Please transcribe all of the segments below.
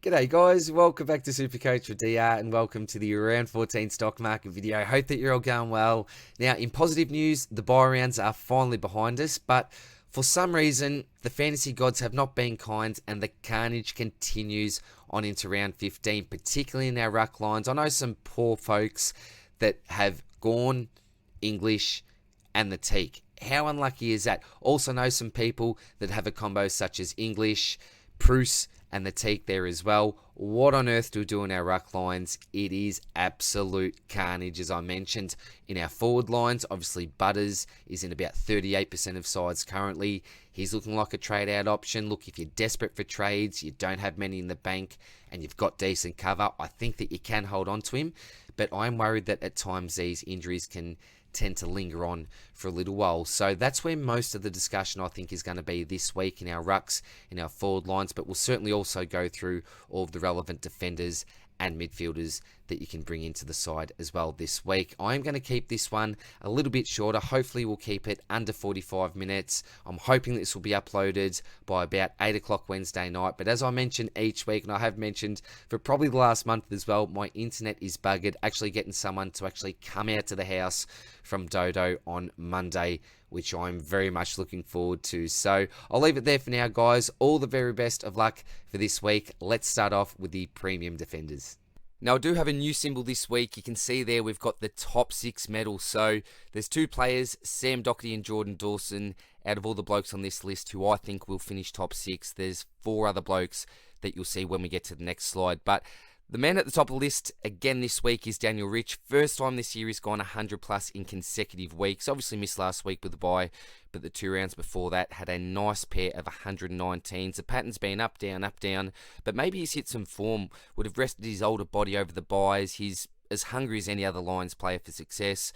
G'day guys, welcome back to SuperCoach with DR and welcome to the Round 14 stock market video. Hope that you're all going well. Now, in positive news, the buy rounds are finally behind us, but for some reason, the fantasy gods have not been kind and the carnage continues on into round 15, particularly in our ruck lines. I know some poor folks that have gone English and the teak. How unlucky is that? Also know some people that have a combo such as English, Bruce, and the teak there as well. What on earth do we do in our ruck lines? It is absolute carnage, as I mentioned. In our forward lines, obviously Butters is in about 38% of sides currently. He's looking like a trade out option. Look, if you're desperate for trades, you don't have many in the bank, and you've got decent cover, I think that you can hold on to him. But I'm worried that at times these injuries can tend to linger on for a little while. So that's where most of the discussion I think is going to be this week in our rucks, in our forward lines, but we'll certainly also go through all of the relevant defenders and midfielders that you can bring into the side as well this week. I'm going to keep this one a little bit shorter. Hopefully we'll keep it under 45 minutes. I'm hoping this will be uploaded by about 8 o'clock Wednesday night. But as I mentioned each week, and I have mentioned for probably the last month as well, my internet is buggered. Actually getting someone to actually come out to the house from Dodo on Monday, which I'm very much looking forward to. So I'll leave it there for now, guys. All the very best of luck for this week. Let's start off with the premium defenders. Now, I do have a new symbol this week. You can see there we've got the top 6 medals. So there's 2 players, Sam Docherty and Jordan Dawson, out of all the blokes on this list who I think will finish top 6. There's 4 other blokes that you'll see when we get to the next slide. But the man at the top of the list again this week is Daniel Rich. First time this year he's gone 100 plus in consecutive weeks. Obviously missed last week with the bye, but the 2 rounds before that had a nice pair of 119s. The pattern's been up, down, but maybe he's hit some form. Would have rested his older body over the byes. He's as hungry as any other Lions player for success.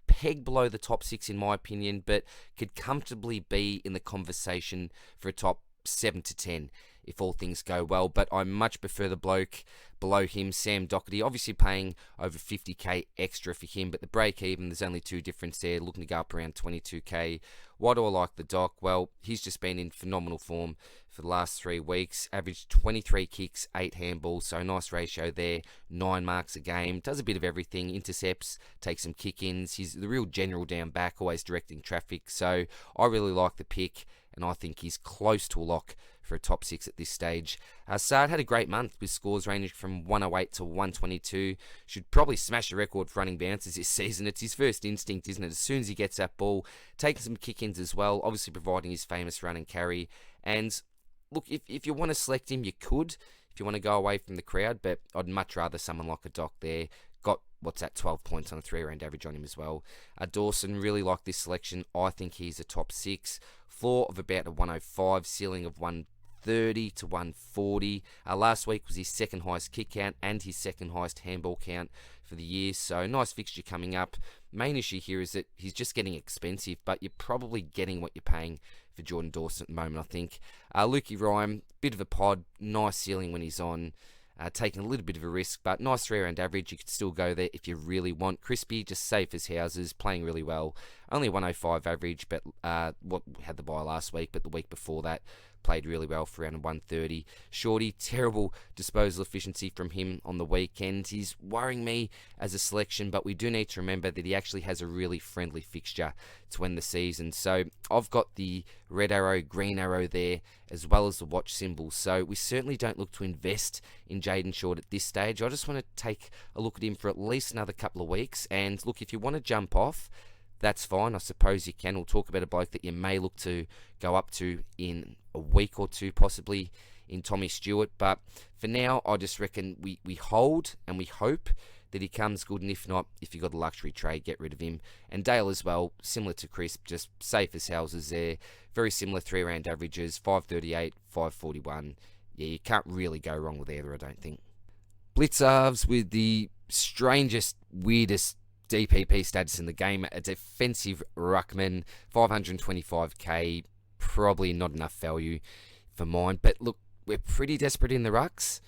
Peg below the top 6 in my opinion, but could comfortably be in the conversation for a top 7 to 10 if all things go well. But I much prefer the bloke below him, Sam Docherty. Obviously paying over 50k extra for him, but the break even, there's only 2 difference there, looking to go up around 22k. Why do I like the Doc? Well, he's just been in phenomenal form for the last 3 weeks. Averaged 23 kicks, 8 handballs, so nice ratio there. 9 marks a game. Does a bit of everything. Intercepts, takes some kick-ins. He's the real general down back, always directing traffic. So I really like the pick, and I think he's close to a lock for a top 6 at this stage. Saad had a great month with scores ranging from 108 to 122. Should probably smash the record for running bounces this season. It's his first instinct, isn't it? As soon as he gets that ball, taking some kick-ins as well, obviously providing his famous run and carry. And look, if you want to select him, you could, if you want to go away from the crowd, but I'd much rather someone like a Doc there. Got, 12 points on a 3-round average on him as well. Dawson, really like this selection. I think he's a top 6. Floor of about a 105, ceiling of 130 to 140. Last week was his 2nd highest kick count and his 2nd highest handball count for the year. So nice fixture coming up. Main issue here is that he's just getting expensive, but you're probably getting what you're paying for Jordan Dawson at the moment, I think. Luki Rhyme, bit of a pod, nice ceiling when he's on. Taking a little bit of a risk, but nice 3-round average. You could still go there if you really want. Crispy, just safe as houses, playing really well. Only 105 average, but had the bye last week, but the week before that played really well for around 130. Shorty, terrible disposal efficiency from him on the weekend. He's worrying me as a selection, but we do need to remember that he actually has a really friendly fixture to end the season. So I've got the red arrow, green arrow there, as well as the watch symbol. So we certainly don't look to invest in Jaden Short at this stage. I just want to take a look at him for at least another couple of weeks. And look, if you want to jump off, that's fine. I suppose you can. We'll talk about a bloke that you may look to go up to in a week or 2, possibly in Tommy Stewart. But for now, I just reckon we hold and we hope that he comes good. And if not, if you've got a luxury trade, get rid of him. And Dale as well, similar to Crisp, just safe as houses there. Very similar 3-round averages, 538, 541. Yeah, you can't really go wrong with either, I don't think. Blitzarves with the strangest, weirdest DPP status in the game. A defensive ruckman, 525k, probably not enough value for mine. But look, we're pretty desperate in the rucks.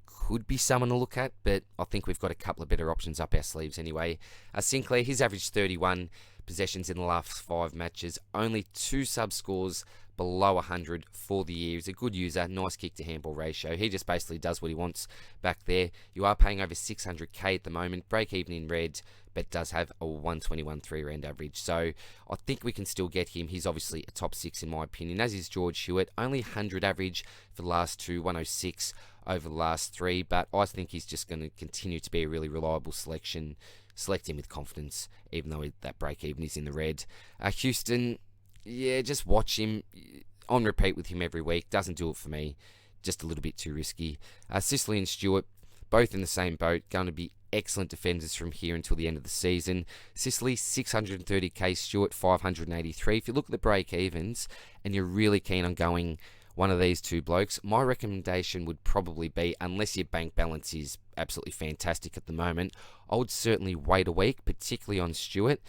Could be someone to look at, but I think we've got a couple of better options up our sleeves anyway. Sinclair, he's averaged 31 possessions in the last 5 matches, only 2 sub scores below 100 for the year. He's a good user, nice kick to handball ratio. He just basically does what he wants back there. You are paying over 600k at the moment, break even in red, but does have a 121 3-round average. So I think we can still get him. He's obviously a top 6 in my opinion, as is George Hewitt. Only 100 average for the last 2, 106 over the last 3, but I think he's just going to continue to be a really reliable selection. Select him with confidence, even though that break even is in the red. Houston, yeah, just watch him on repeat with him every week. Doesn't do it for me. Just a little bit too risky. Sicily and Stewart, both in the same boat, going to be excellent defenders from here until the end of the season. Sicily, 630k, Stewart, 583. If you look at the break-evens and you're really keen on going one of these two blokes, my recommendation would probably be, unless your bank balance is absolutely fantastic at the moment, I would certainly wait a week, particularly on Stewart,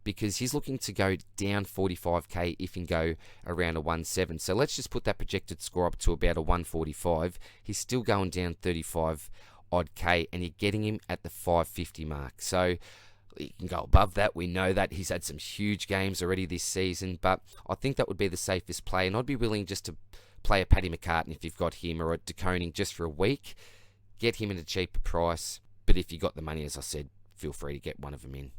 because he's looking to go down 45k if he can go around a 1.7. So let's just put that projected score up to about a 145. He's still going down 35 odd k, and you're getting him at the 550 mark. So you can go above that. We know that he's had some huge games already this season, but I think that would be the safest play, and I'd be willing just to play a Paddy McCartan if you've got him, or a De Koning just for a week. Get him at a cheaper price, but if you got the money, as I said, feel free to get one of them in.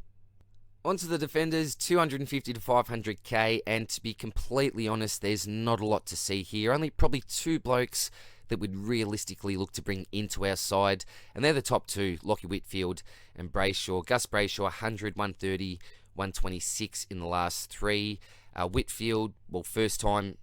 Onto the defenders, 250 to 500k, and to be completely honest, there's not a lot to see here. Only probably 2 blokes that would realistically look to bring into our side, and they're the top 2, Lachie Whitfield and Brayshaw. Gus Brayshaw, 100, 130, 126 in the last 3. Whitfield, well, first time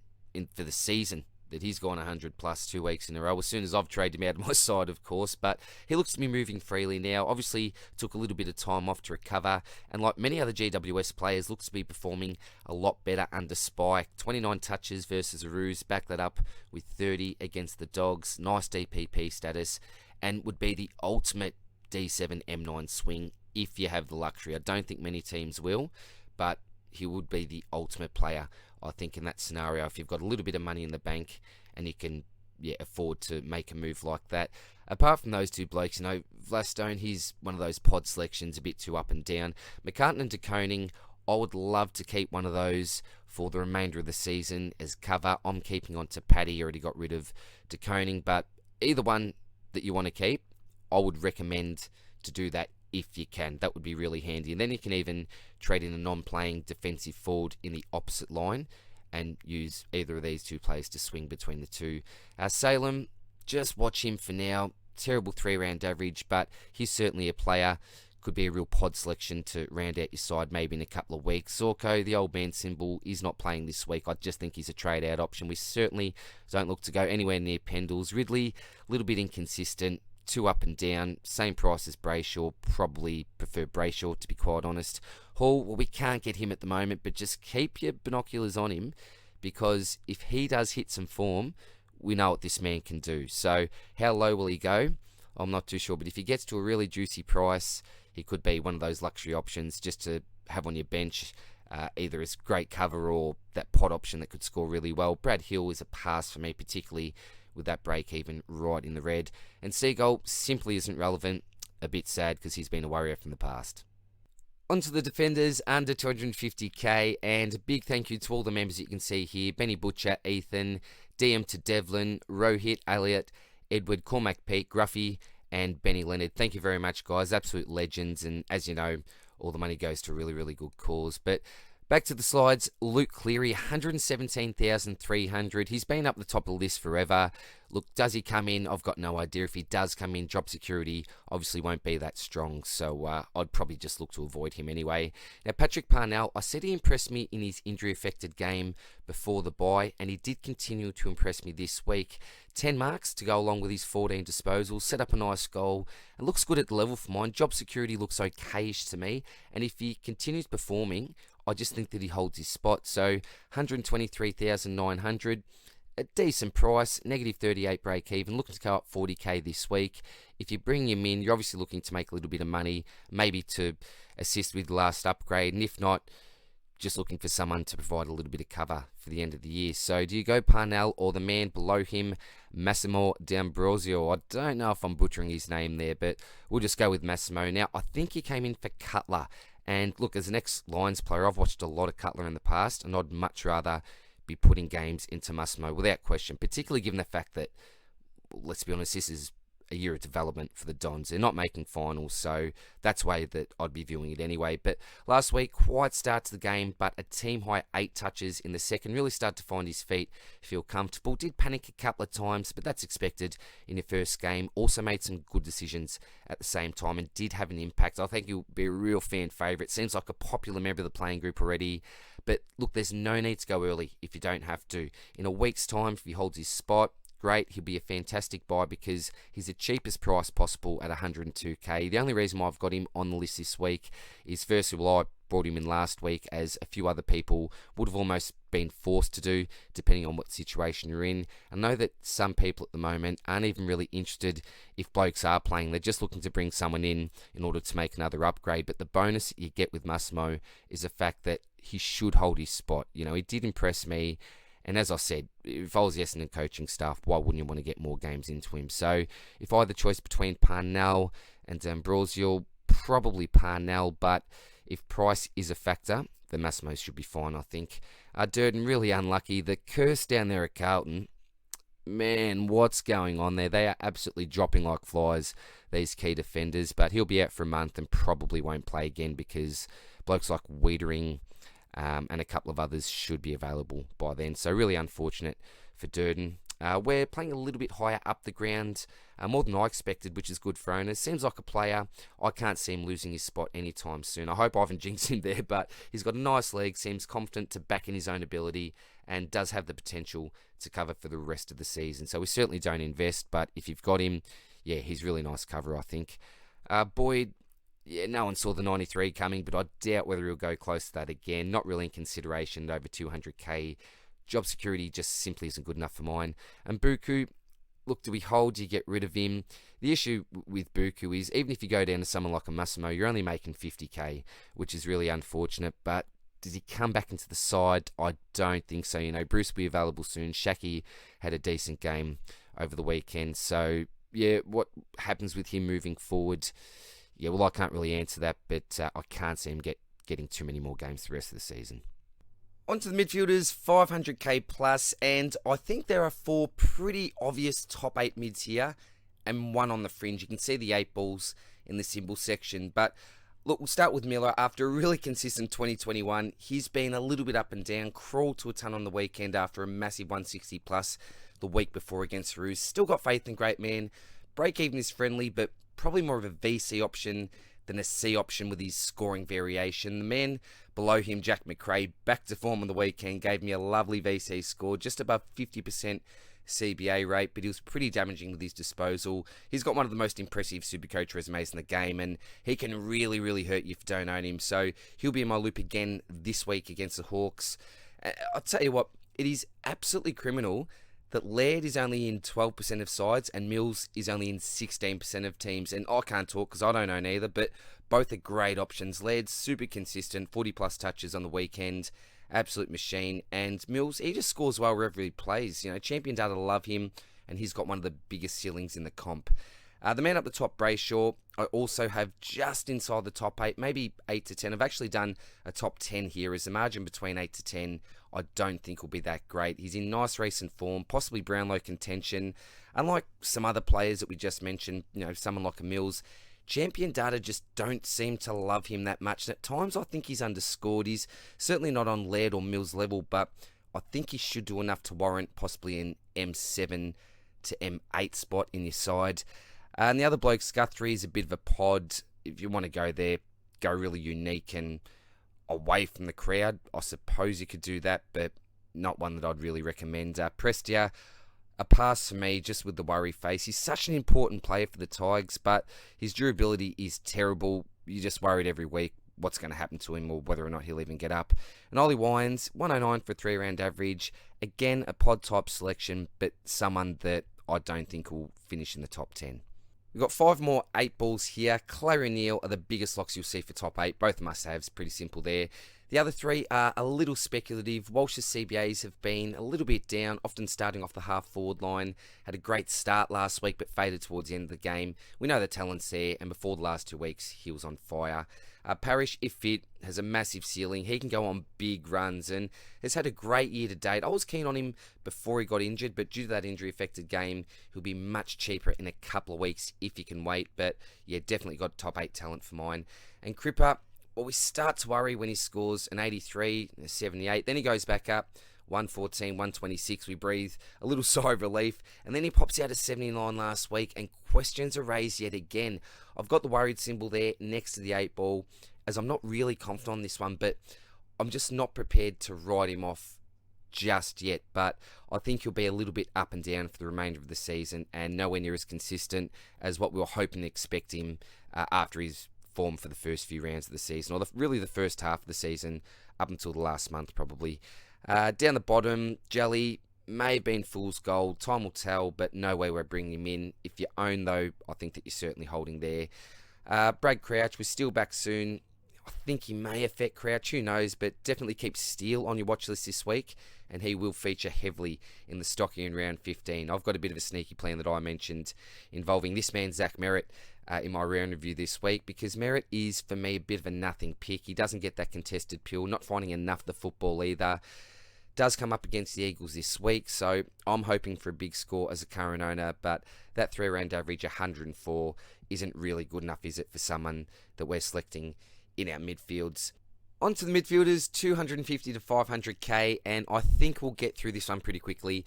for the season that he's gone 100 plus 2 weeks in a row, as soon as I've traded him out of my side, of course, but he looks to be moving freely now. Obviously took a little bit of time off to recover, and like many other GWS players, looks to be performing a lot better under Spike. 29 touches versus Aroos, back that up with 30 against the Dogs. Nice DPP status, and would be the ultimate D7 M9 swing if you have the luxury. I don't think many teams will, but he would be the ultimate player, I think, in that scenario, if you've got a little bit of money in the bank and you can afford to make a move like that. Apart from those 2 blokes, Vlastone, he's one of those pod selections, a bit too up and down. McCartan and De Koning, I would love to keep one of those for the remainder of the season as cover. I'm keeping on to Paddy, already got rid of De Koning, but either one that you want to keep, I would recommend to do that if you can. That would be really handy. And then you can even trade in a non-playing defensive forward in the opposite line and use either of these 2 players to swing between the 2. Salem, just watch him for now. Terrible 3-round average, but he's certainly a player. Could be a real pod selection to round out your side maybe in a couple of weeks. Zorko, the old man symbol, is not playing this week. I just think he's a trade-out option. We certainly don't look to go anywhere near Pendles. Ridley, a little bit inconsistent. 2 up and down, same price as Brayshaw. Probably prefer Brayshaw, to be quite honest. Hall, well, we can't get him at the moment, but just keep your binoculars on him, because if he does hit some form, we know what this man can do. So how low will he go? I'm not too sure, but if he gets to a really juicy price, he could be one of those luxury options just to have on your bench, either as great cover or that pot option that could score really well. Brad Hill is a pass for me, particularly with that break even right in the red. And Seagull simply isn't relevant. A bit sad because he's been a warrior from the past. Onto the defenders under 250k, and a big thank you to all the members you can see here: Benny Butcher, Ethan, DM to Devlin, Rohit, Elliot, Edward, Cormac Peake, Gruffy, and Benny Leonard. Thank you very much, guys. Absolute legends, and as you know, all the money goes to a really, really good cause. But back to the slides. Luke Cleary, 117,300. He's been up the top of the list forever. Look, does he come in? I've got no idea. If he does come in, job security obviously won't be that strong, so I'd probably just look to avoid him anyway. Now, Patrick Parnell, I said he impressed me in his injury-affected game before the bye, and he did continue to impress me this week. 10 marks to go along with his 14 disposals, set up a nice goal, and looks good at the level for mine. Job security looks okay-ish to me, and if he continues performing, I just think that he holds his spot. So 123,900, a decent price, negative 38 break even, looking to go up 40k this week. If you bring him in, you're obviously looking to make a little bit of money, maybe to assist with the last upgrade, and if not, just looking for someone to provide a little bit of cover for the end of the year. So do you go Parnell or the man below him, Massimo D'Ambrosio? I don't know if I'm butchering his name there, but we'll just go with Massimo. Now, I think he came in for Cutler. And look, as an ex-Lions player, I've watched a lot of Cutler in the past, and I'd much rather be putting games into Massimo without question, particularly given the fact that, let's be honest, this is a year of development for the Dons. They're not making finals, so that's the way that I'd be viewing it anyway. But last week, quiet start to the game, but a team-high 8 touches in the second. Really started to find his feet, feel comfortable. Did panic a couple of times, but that's expected in your first game. Also made some good decisions at the same time and did have an impact. I think he'll be a real fan favourite. Seems like a popular member of the playing group already. But look, there's no need to go early if you don't have to. In a week's time, if he holds his spot, great, he'll be a fantastic buy because he's the cheapest price possible at 102k. The only reason why I've got him on the list this week is, first of all, I brought him in last week, as a few other people would have almost been forced to do, depending on what situation you're in. I know that some people at the moment aren't even really interested if blokes are playing. They're just looking to bring someone in order to make another upgrade. But the bonus you get with Massimo is the fact that he should hold his spot. You know, he did impress me. And as I said, if I was the Essendon coaching staff, why wouldn't you want to get more games into him? So if I had the choice between Parnell and D'Ambrosio, probably Parnell. But if price is a factor, then Massimo should be fine, I think. Durden, really unlucky. The curse down there at Carlton, man, what's going on there? They are absolutely dropping like flies, these key defenders. But he'll be out for a month and probably won't play again because blokes like Wiedering and a couple of others should be available by then. So really unfortunate for Durden. We're playing a little bit higher up the ground, more than I expected, which is good for owners. Seems like a player. I can't see him losing his spot anytime soon. I hope I haven't jinxed him there, but he's got a nice leg, seems confident to back in his own ability, and does have the potential to cover for the rest of the season. So we certainly don't invest, but if you've got him, yeah, he's really nice cover, I think. Boyd, yeah, no one saw the 93 coming, but I doubt whether he'll go close to that again. Not really in consideration, over 200k. Job security just simply isn't good enough for mine. And Buku, look, do we hold? Do you get rid of him? The issue with Buku is, even if you go down to someone like a Massimo, you're only making 50k, which is really unfortunate. But does he come back into the side? I don't think so. You know, Bruce will be available soon. Shaki had a decent game over the weekend. So, yeah, what happens with him moving forward? Yeah, well, I can't really answer that, but I can't see him getting too many more games the rest of the season. On to the midfielders, 500k plus, and I think there are 4 pretty obvious top 8 mids here, and 1 on the fringe. You can see the 8 balls in the symbol section, but look, we'll start with Miller. After a really consistent 2021, he's been a little bit up and down, crawled to a ton on the weekend after a massive 160 plus the week before against Roos. Still got faith in great man. Break even is friendly, but probably more of a VC option than a C option with his scoring variation. The man below him, Jack McRae, back to form on the weekend, gave me a lovely VC score, just above 50% CBA rate, but he was pretty damaging with his disposal. He's got one of the most impressive SuperCoach resumes in the game, and he can really, really hurt you if you don't own him. So he'll be in my loop again this week against the Hawks. I'll tell you what, it is absolutely criminal that Laird is only in 12% of sides and Mills is only in 16% of teams. And I can't talk because I don't own either, but both are great options. Laird's super consistent, 40 plus touches on the weekend, absolute machine. And Mills, he just scores well wherever he plays. You know, Champion Data love him, and he's got one of the biggest ceilings in the comp. The man up the top, Brayshaw, I also have just inside the top 8, maybe 8 to 10. I've actually done a top 10 here, as the margin between 8 to 10 I don't think will be that great. He's in nice recent form, possibly Brownlow contention. Unlike some other players that we just mentioned, you know, someone like a Mills, Champion Data just don't seem to love him that much. And at times I think he's underscored. He's certainly not on Laird or Mills level, but I think he should do enough to warrant possibly an M7 to M8 spot in your side. And the other bloke, Guthrie, is a bit of a pod. If you want to go there, go really unique and away from the crowd. I suppose you could do that, but not one that I'd really recommend. Prestia, a pass for me, just with the worry face. He's such an important player for the Tigers, but his durability is terrible. You're just worried every week what's going to happen to him or whether or not he'll even get up. And Ollie Wines, 109 for a 3-round average. Again, a pod type selection, but someone that I don't think will finish in the top 10. We've got 5 more 8 balls here. Clay O'Neill are the biggest locks you'll see for top 8. Both must-haves, pretty simple there. The other 3 are a little speculative. Walsh's CBAs have been a little bit down, often starting off the half-forward line. Had a great start last week, but faded towards the end of the game. We know the talent's there, and before the last 2 weeks, he was on fire. Parrish, if fit, has a massive ceiling. He can go on big runs and has had a great year to date. I was keen on him before he got injured, but due to that injury-affected game, he'll be much cheaper in a couple of weeks if he can wait. But yeah, definitely got top 8 talent for mine. And Cripper, well, we start to worry when he scores an 83, a 78. Then he goes back up. 114, 126, we breathe a little sigh of relief, and then he pops out a 79 last week, and questions are raised yet again. I've got the worried symbol there next to the 8 ball, as I'm not really confident on this one, but I'm just not prepared to write him off just yet. But I think he'll be a little bit up and down for the remainder of the season, and nowhere near as consistent as what we were hoping to expect him after his form for the first few rounds of the season, or really the first half of the season, up until the last month probably. Down the bottom, Jelly may have been fool's gold. Time will tell, but no way we're bringing him in. If you own, though, I think that you're certainly holding there. Brad Crouch, we're still back soon. I think he may affect Crouch, who knows, but definitely keep Steele on your watch list this week, and he will feature heavily in the stocking in round 15. I've got a bit of a sneaky plan that I mentioned involving this man, Zach Merritt, in my round review this week, because Merritt is, for me, a bit of a nothing pick. He doesn't get that contested pill, not finding enough of the football either. Does come up against the Eagles this week, so I'm hoping for a big score as a current owner, but that 3-round average 104 isn't really good enough, is it, for someone that we're selecting in our midfields. On to the midfielders, 250 to 500k, and I think we'll get through this one pretty quickly.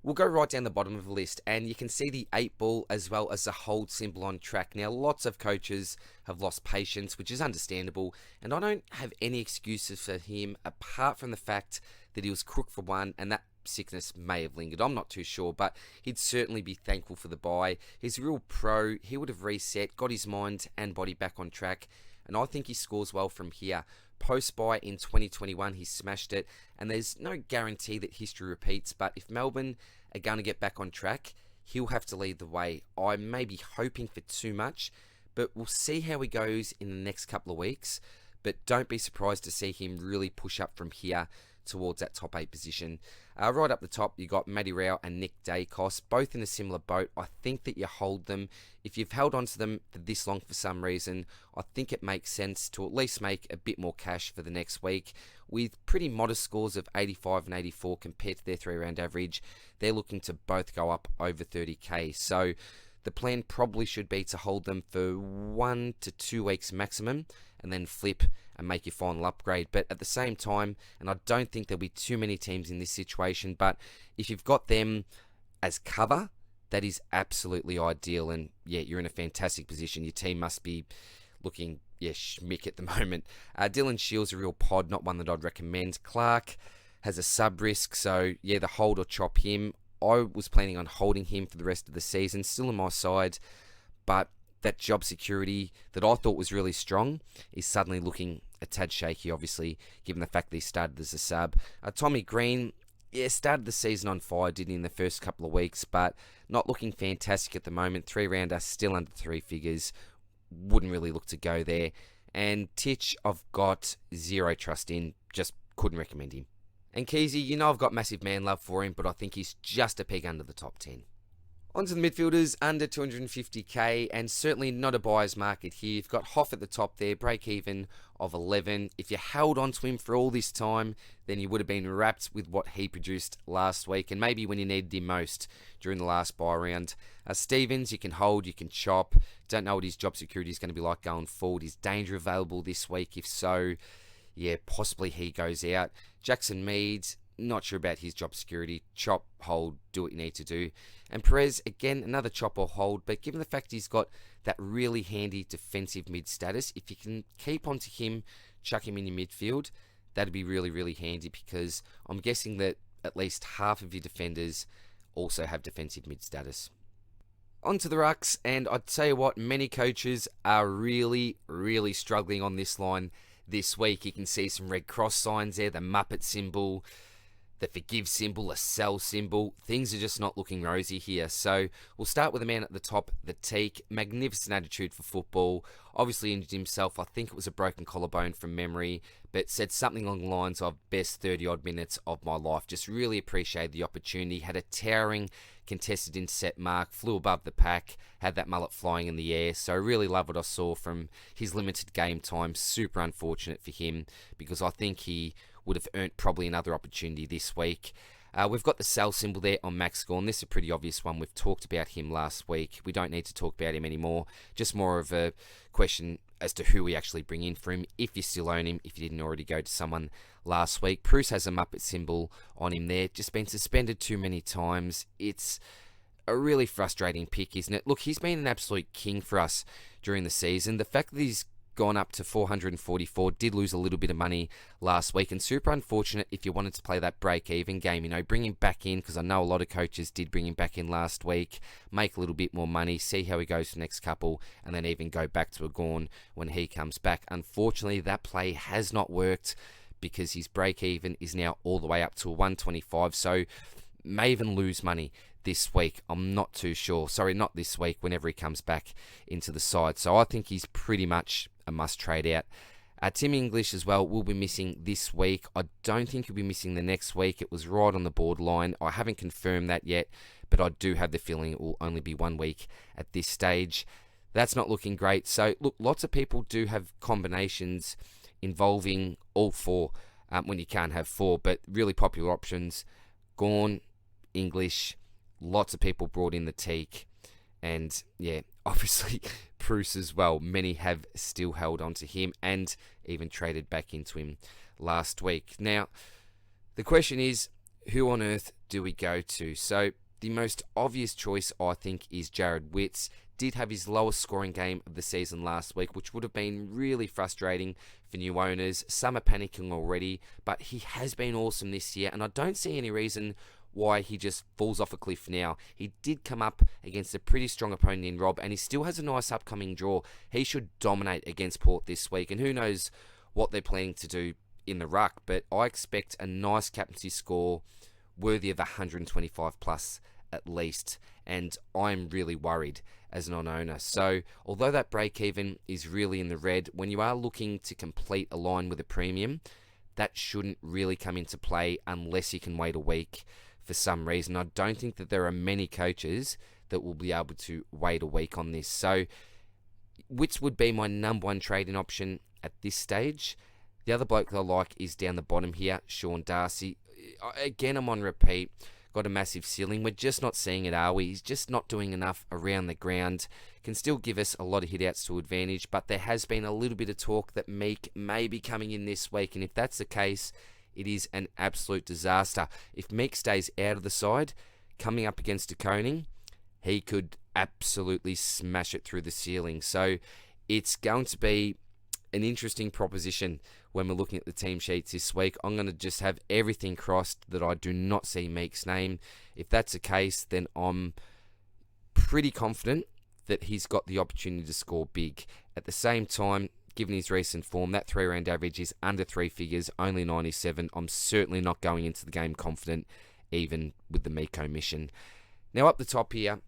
We'll go right down the bottom of the list, and you can see the 8 ball as well as the hold symbol on track. Now, lots of coaches have lost patience, which is understandable, and I don't have any excuses for him apart from the fact that he was crook for one, and that sickness may have lingered. I'm not too sure, but he'd certainly be thankful for the bye. He's a real pro. He would have reset, got his mind and body back on track, and I think he scores well from here. Post-bye in 2021, he smashed it, and there's no guarantee that history repeats, but if Melbourne are going to get back on track, he'll have to lead the way. I may be hoping for too much, but we'll see how he goes in the next couple of weeks, but don't be surprised to see him really push up from here towards that top 8 position. Right up the top, you got Maddie, Rowe and Nick Dacos, both in a similar boat. I think that you hold them. If you've held on to them for this long for some reason, I think it makes sense to at least make a bit more cash for the next week. With pretty modest scores of 85 and 84 compared to their 3-round average, they're looking to both go up over 30k. So the plan probably should be to hold them for 1 to 2 weeks maximum, and then flip and make your final upgrade. But at the same time, and I don't think there'll be too many teams in this situation, but if you've got them as cover, that is absolutely ideal. And yeah, you're in a fantastic position. Your team must be looking, schmick at the moment. Dylan Shields a real pod, not one that I'd recommend. Clark has a sub risk, so yeah, the hold or chop him. I was planning on holding him for the rest of the season, still on my side, but that job security that I thought was really strong is suddenly looking a tad shaky, obviously, given the fact that he started as a sub. Toby Green, started the season on fire, did in the first couple of weeks, but not looking fantastic at the moment. 3-rounder, still under 3 figures. Wouldn't really look to go there. And Titch, I've got zero trust in. Just couldn't recommend him. And Keezy, I've got massive man love for him, but I think he's just a peg under the top 10. On to the midfielders, under 250k, and certainly not a buyer's market here. You've got Hoff at the top there, break even of 11. If you held on to him for all this time, then you would have been wrapped with what he produced last week, and maybe when you needed him most during the last buy round. Stevens, you can hold, you can chop. Don't know what his job security is going to be like going forward. Is danger available this week? If so, yeah, possibly he goes out. Jackson Mead, not sure about his job security. Chop, hold, do what you need to do. And Perez, again, another chop or hold, but given the fact he's got that really handy defensive mid status, if you can keep onto him, chuck him in your midfield, that'd be really, really handy, because I'm guessing that at least half of your defenders also have defensive mid status. On to the rucks, and I'd tell you what, many coaches are really, really struggling on this line this week. You can see some red cross signs there, the Muppet symbol, the forgive symbol, a sell symbol. Things are just not looking rosy here. So we'll start with the man at the top, the Teak. Magnificent attitude for football. obviously injured himself. I think it was a broken collarbone from memory, but said something along the lines of best 30-odd minutes of my life. Just really appreciated the opportunity. Had a towering contested intercept mark, flew above the pack, had that mullet flying in the air. So really love what I saw from his limited game time. Super unfortunate for him because I think he would have earned probably another opportunity this week. We've got the sell symbol there on Max Gawn. This is a pretty obvious one. We've talked about him last week. We don't need to talk about him anymore. Just more of a question as to who we actually bring in for him, if you still own him, if you didn't already go to someone last week. Bruce has a Muppet symbol on him there. Just been suspended too many times. It's a really frustrating pick, isn't it? Look, he's been an absolute king for us during the season. The fact that he's gone up to 444, did lose a little bit of money last week, and super unfortunate if you wanted to play that break-even game. Bring him back in, because I know a lot of coaches did bring him back in last week, make a little bit more money, see how he goes for the next couple, and then even go back to a Gawn when he comes back. Unfortunately, that play has not worked because his break-even is now all the way up to 125, so may even lose money this week. I'm not too sure. Sorry, not this week, whenever he comes back into the side. So I think he's pretty much a must trade out. Tim English as well will be missing this week. I don't think he'll be missing the next week. It was right on the borderline. I haven't confirmed that yet, but I do have the feeling it will only be 1 week at this stage. That's not looking great. So look, lots of people do have combinations involving all four when you can't have four, but really popular options: Gawn, English. Lots of people brought in the Teak, and yeah, obviously Bruce as well. Many have still held on to him and even traded back into him last week. Now, the question is, who on earth do we go to? So the most obvious choice, I think, is Jared Witts. Did have his lowest scoring game of the season last week, which would have been really frustrating for new owners. Some are panicking already, but he has been awesome this year, and I don't see any reason why he just falls off a cliff now. He did come up against a pretty strong opponent in Rob, and he still has a nice upcoming draw. He should dominate against Port this week, and who knows what they're planning to do in the ruck, but I expect a nice captaincy score worthy of 125 plus at least, and I'm really worried as an on-owner. So although that break-even is really in the red, when you are looking to complete a line with a premium, that shouldn't really come into play unless you can wait a week. For some reason, I don't think that there are many coaches that will be able to wait a week on this. So Witts would be my number one trading option at this stage. The other bloke that I like is down the bottom here, Sean Darcy. Again, I'm on repeat. Got a massive ceiling. We're just not seeing it, are we? He's just not doing enough around the ground. Can still give us a lot of hit-outs to advantage, but there has been a little bit of talk that Meek may be coming in this week, and if that's the case, it is an absolute disaster. If Meek stays out of the side, coming up against a Koning, he could absolutely smash it through the ceiling. So it's going to be an interesting proposition when we're looking at the team sheets this week. I'm going to just have everything crossed that I do not see Meek's name. If that's the case, then I'm pretty confident that he's got the opportunity to score big. At the same time, given his recent form, that 3-round average is under 3 figures, only 97. I'm certainly not going into the game confident, even with the Meek omission. Now up the top here,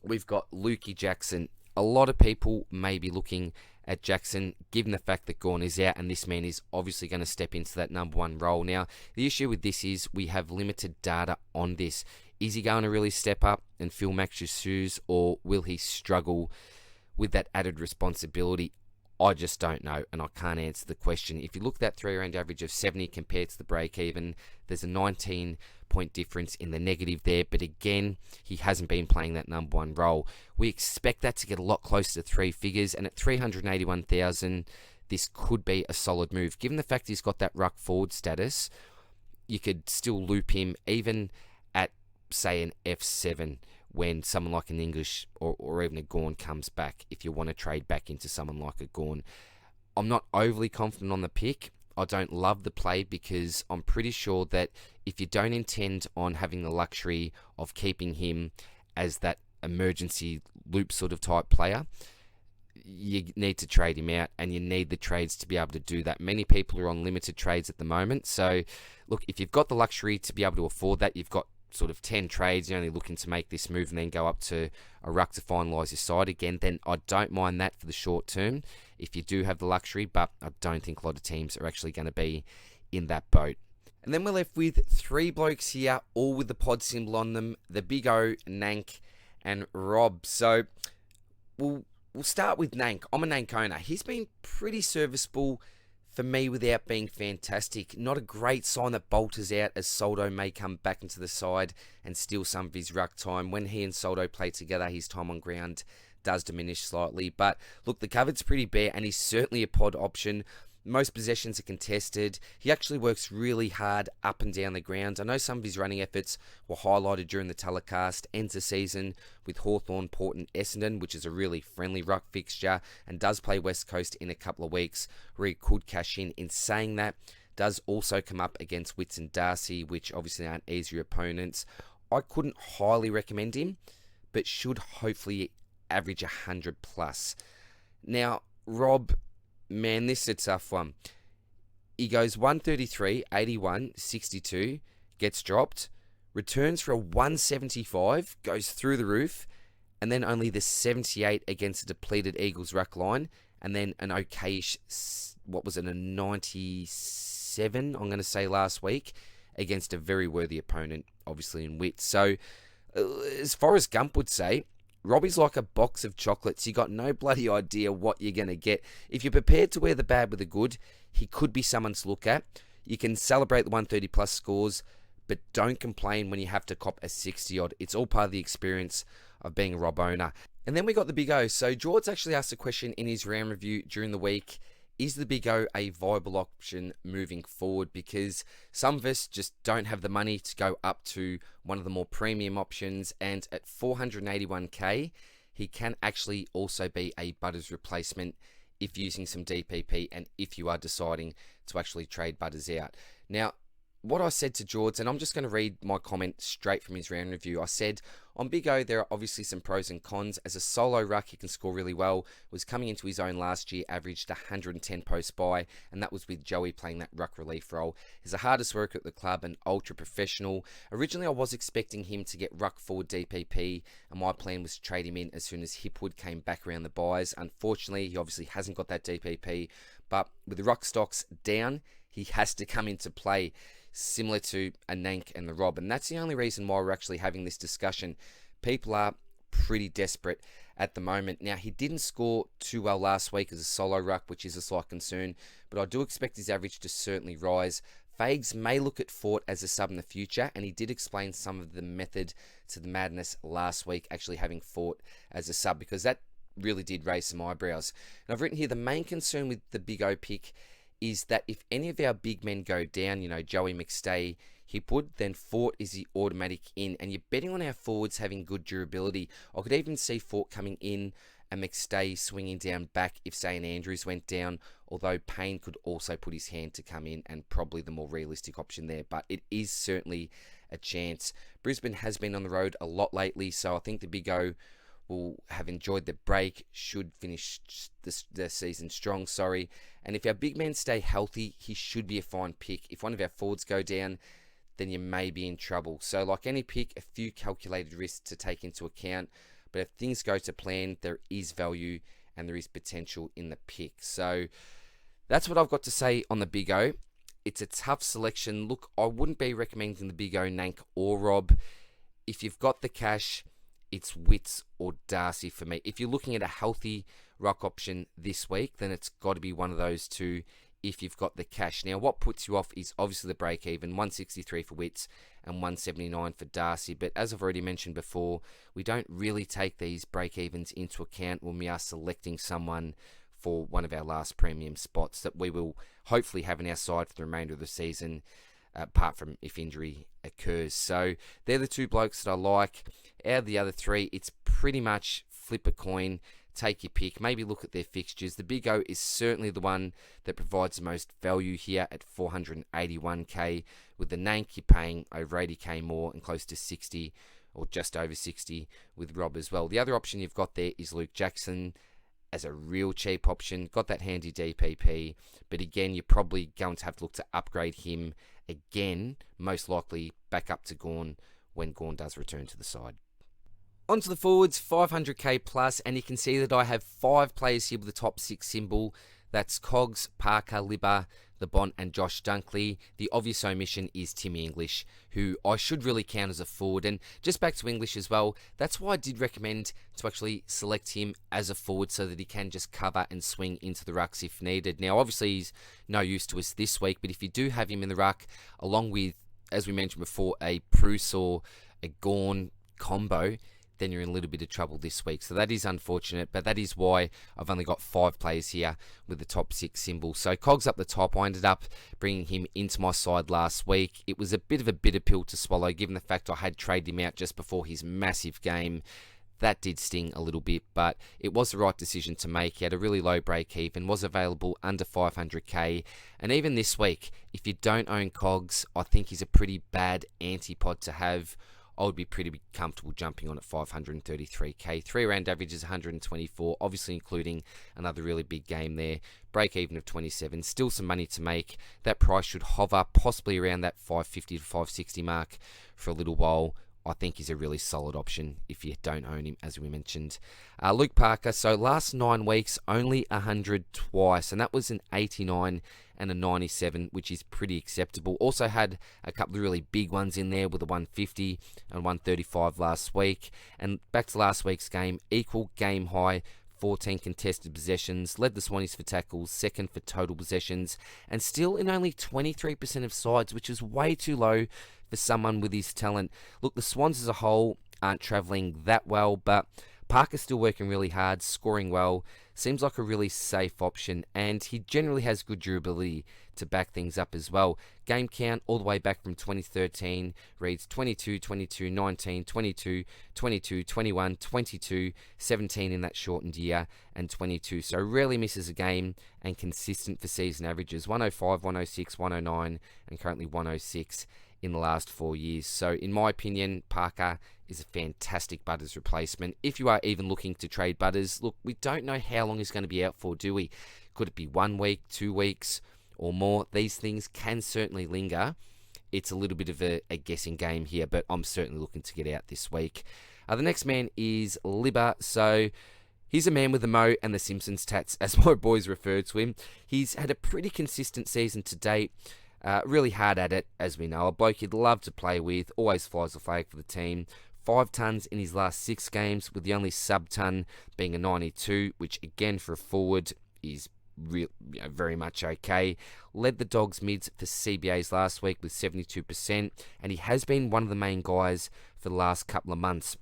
we've got Luki Jackson. A lot of people may be looking at Jackson, given the fact that Gawn is out, and this man is obviously going to step into that number one role. Now, the issue with this is we have limited data on this. Is he going to really step up and fill Max's shoes, or will he struggle with that added responsibility? I just don't know, and I can't answer the question. If you look at that 3-round average of 70 compared to the break-even, there's a 19-point difference in the negative there, but again, he hasn't been playing that number one role. We expect that to get a lot closer to 3 figures, and at 381,000, this could be a solid move. Given the fact he's got that ruck forward status, you could still loop him even at, say, an F7, when someone like an English or even a Gawn comes back, if you want to trade back into someone like a Gawn. I'm not overly confident on the pick. I don't love the play because I'm pretty sure that if you don't intend on having the luxury of keeping him as that emergency loop sort of type player, you need to trade him out, and you need the trades to be able to do that. Many people are on limited trades at the moment. So look, if you've got the luxury to be able to afford that, you've got sort of 10 trades, you're only looking to make this move and then go up to a ruck to finalise your side again, then I don't mind that for the short term if you do have the luxury, but I don't think a lot of teams are actually going to be in that boat. And then we're left with 3 blokes here, all with the pod symbol on them, the Big O, Nank, and Rob. So we'll start with Nank. I'm a Nank owner. He's been pretty serviceable for me without being fantastic. Not a great sign that Bolter's out, as Soldo may come back into the side and steal some of his ruck time. When he and Soldo play together, his time on ground does diminish slightly. But look, the cupboard's pretty bare, and he's certainly a pod option. Most possessions are contested. He actually works really hard up and down the ground. I know some of his running efforts were highlighted during the telecast. Ends the season with Hawthorn, Port and Essendon, which is a really friendly ruck fixture, and does play West Coast in a couple of weeks where he could cash in. In saying that, does also come up against Wits and Darcy, which obviously aren't easier opponents. I couldn't highly recommend him, but should hopefully average 100 plus. Now, Rob, man, this is a tough one. He goes 133, 81, 62, gets dropped, returns for a 175, goes through the roof, and then only the 78 against a depleted Eagles ruck line, and then an okayish, a 97, I'm going to say, last week, against a very worthy opponent, obviously in Wit. So, as far as Gump would say, Robbie's like a box of chocolates. You got no bloody idea what you're going to get. If you're prepared to wear the bad with the good, he could be someone to look at. You can celebrate the 130 plus scores, but don't complain when you have to cop a 60 odd. It's all part of the experience of being a Rob owner. And then we got the Big O. So George actually asked a question in his round review during the week. Is the Big O a viable option moving forward? Because some of us just don't have the money to go up to one of the more premium options. And at 481k, he can actually also be a Butters replacement if using some DPP and if you are deciding to actually trade Butters out. Now, what I said to George, and I'm just going to read my comment straight from his round review. I said, on Big O, there are obviously some pros and cons. As a solo ruck, he can score really well. Was coming into his own last year, averaged 110 post by, and that was with Joey playing that ruck relief role. He's the hardest worker at the club and ultra professional. Originally, I was expecting him to get ruck forward DPP, and my plan was to trade him in as soon as Hipwood came back around the buys. Unfortunately, he obviously hasn't got that DPP, but with the ruck stocks down, he has to come into play, similar to a Nank and the Rob. And that's the only reason why we're actually having this discussion. People are pretty desperate at the moment. Now, he didn't score too well last week as a solo ruck, which is a slight concern, but I do expect his average to certainly rise. Fags may look at Fort as a sub in the future, and he did explain some of the method to the madness last week, actually having Fort as a sub, because that really did raise some eyebrows. And I've written here, the main concern with the Big O pick is that if any of our big men go down, Joey McStay, Hipwood, then Fort is the automatic in, and you're betting on our forwards having good durability. I could even see Fort coming in and McStay swinging down back if, say, an Andrews went down, although Payne could also put his hand to come in, and probably the more realistic option there, but it is certainly a chance. Brisbane has been on the road a lot lately, so I think the Big O will have enjoyed the break, should finish the season strong, and if our big men stay healthy, he should be a fine pick. If one of our forwards go down, then you may be in trouble. So like any pick, a few calculated risks to take into account, but if things go to plan, there is value and there is potential in the pick. So that's what I've got to say on the Big O. It's a tough selection. Look, I wouldn't be recommending the Big O, Nank or Rob. If you've got the cash, it's Wits or Darcy for me. If you're looking at a healthy ruck option this week, then it's got to be one of those two if you've got the cash. Now, what puts you off is obviously the break-even, 163 for Wits and 179 for Darcy. But as I've already mentioned before, we don't really take these break-evens into account when we are selecting someone for one of our last premium spots that we will hopefully have in our side for the remainder of the season, apart from if injury occurs. So they're the two blokes that I like. Out of the other three, it's pretty much flip a coin, take your pick, maybe look at their fixtures. The Big O is certainly the one that provides the most value here at 481k. With the Nank, you're paying over 80k more and close to 60 or just over 60 with Rob as well. The other option you've got there is Luki Jackson as a real cheap option. Got that handy DPP, but again, you're probably going to have to look to upgrade him again, most likely back up to Gawn when Gawn does return to the side. On to the forwards, 500k plus, and you can see that I have 5 players here with the top 6 symbol. That's Cogs, Parker, Libba, the Bont, and Josh Dunkley. The obvious omission is Timmy English, who I should really count as a forward. And just back to English as well, that's why I did recommend to actually select him as a forward so that he can just cover and swing into the rucks if needed. Now, obviously, he's no use to us this week, but if you do have him in the ruck, along with, as we mentioned before, a Bruce or a Gawn combo, then you're in a little bit of trouble this week. So that is unfortunate, but that is why I've only got 5 players here with the top 6 symbol. So Cogs up the top, I ended up bringing him into my side last week. It was a bit of a bitter pill to swallow, given the fact I had traded him out just before his massive game. That did sting a little bit, but it was the right decision to make. He had a really low break even, was available under 500k, and even this week, if you don't own Cogs, I think he's a pretty bad anti-pod to have. I would be pretty comfortable jumping on at 533k. 3-round average is 124, obviously including another really big game there. Break even of 27, still some money to make. That price should hover possibly around that 550 to 560 mark for a little while. I think he's a really solid option if you don't own him, as we mentioned. Luke Parker, so last 9 weeks, only 100 twice, and that was an 89 and a 97, which is pretty acceptable. Also had a couple of really big ones in there with a 150 and 135 last week. And back to last week's game, equal game high, 14 contested possessions, led the Swannies for tackles, second for total possessions, and still in only 23% of sides, which is way too low for someone with his talent. Look, the Swans as a whole aren't travelling that well, but Parker's still working really hard, scoring well, seems like a really safe option, and he generally has good durability to back things up as well. Game count all the way back from 2013 reads 22, 22, 19, 22, 22, 21, 22, 17 in that shortened year, and 22. So rarely misses a game and consistent for season averages. 105, 106, 109, and currently 106 in the last 4 years. So in my opinion, Parker is a fantastic Butters replacement. If you are even looking to trade Butters, look, we don't know how long he's going to be out for, do we? Could it be 1 week, 2 weeks, or more? These things can certainly linger. It's a little bit of a guessing game here, but I'm certainly looking to get out this week. The next man is Libba. So he's a man with the Mo and the Simpsons tats, as my boys refer to him. He's had a pretty consistent season to date. Really hard at it, as we know. A bloke you'd love to play with, always flies the flag for the team. 5 tons in his last 6 games, with the only sub-ton being a 92, which again for a forward is very much okay. Led the Dogs mids for CBAs last week with 72%, and he has been one of the main guys for the last couple of months.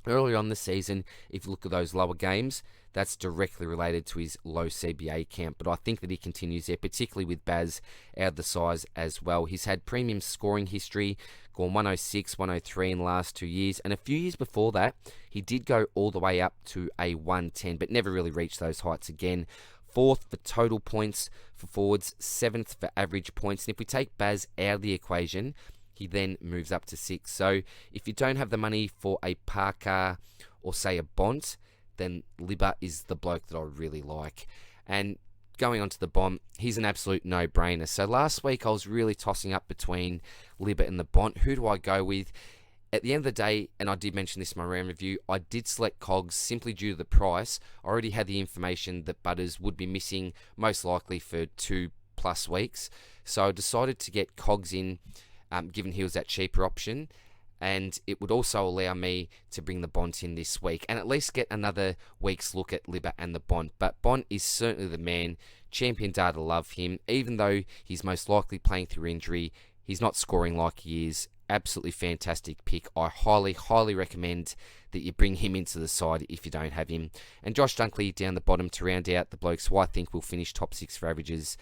Earlier on the season, if you look at those lower games, that's directly related to his low CBA count, but I think that he continues there, particularly with Baz out of the size as well. He's had premium scoring history, gone 106, 103 in the last 2 years, and a few years before that, he did go all the way up to a 110, but never really reached those heights again. 4th for total points for forwards, 7th for average points, and if we take Baz out of the equation, he then moves up to 6. So if you don't have the money for a Parker or say a Bont, then Libba is the bloke that I really like. And going on to the Bont, he's an absolute no-brainer. So last week I was really tossing up between Libba and the Bont. Who do I go with? At the end of the day, and I did mention this in my round review, I did select Cogs simply due to the price. I already had the information that Butters would be missing most likely for 2+ weeks. So I decided to get Cogs in, given he was that cheaper option. And it would also allow me to bring the Bont in this week and at least get another week's look at Libba and the Bont. But Bont is certainly the man. Champion data love him. Even though he's most likely playing through injury, he's not scoring like he is. Absolutely fantastic pick. I highly, highly recommend that you bring him into the side if you don't have him. And Josh Dunkley down the bottom to round out the blokes who I think will finish top 6 for averages.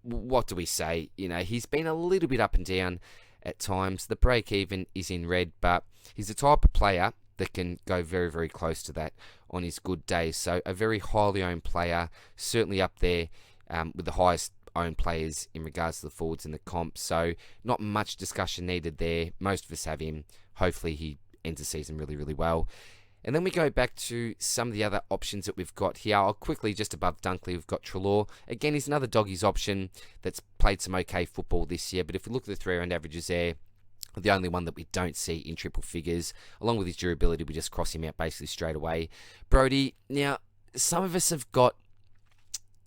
What do we say? You know, he's been a little bit up and down at times. The break even is in red, but he's the type of player that can go very, very close to that on his good days. So a very highly owned player, certainly up there with the highest owned players in regards to the forwards in the comp. So not much discussion needed there. Most of us have him. Hopefully he ends the season really, really well. And then we go back to some of the other options that we've got here. I'll quickly, just above Dunkley, we've got Treloar. Again, he's another doggies option that's played some okay football this year. But if we look at the 3-round averages there, The only one that we don't see in triple figures. Along with his durability, we just cross him out basically straight away. Brody, now, some of us have got